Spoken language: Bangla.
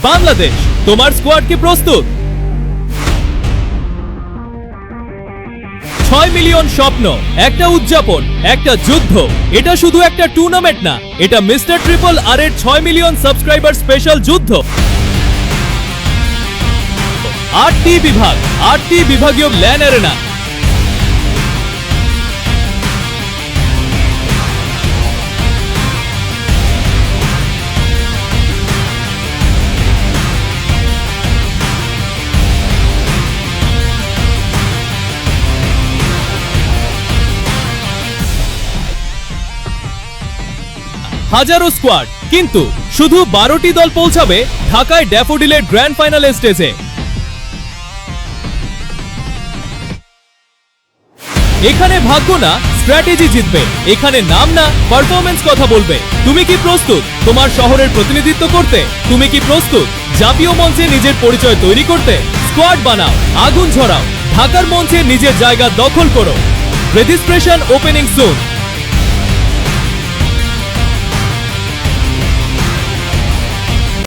বাংলাদেশ। তোমার স্কোয়াড কি প্রস্তুত? 6 মিলিয়ন স্বপ্ন, একটা উদযাপন, একটা যুদ্ধ। এটা শুধু একটা টুর্নামেন্ট না, এটা মিস্টার ট্রিপল আর এর 6 মিলিয়ন সাবস্ক্রাইবার স্পেশাল যুদ্ধ। 8টি বিভাগ, 8টি বিভাগীয় ল্যান অ্যারেনা, হাজারো স্কোয়াড, কিন্তু শুধু 12টি দল পৌঁছাবে ঢাকায় ড্যাফোডিলের গ্র্যান্ড ফাইনাল স্টেজে। এখানে ভাগ্য না, স্ট্র্যাটেজি জিতবে। এখানে নাম না, পারফরম্যান্স কথা বলবে। তুমি কি প্রস্তুত তোমার শহরের প্রতিনিধিত্ব করতে? তুমি কি প্রস্তুত জাতীয় মঞ্চে নিজের পরিচয় তৈরি করতে? স্কোয়াড বানাও, আগুন ঝরাও, ঢাকার মঞ্চে নিজের জায়গা দখল করো। রেজিস্ট্রেশন ওপেনিং সুন।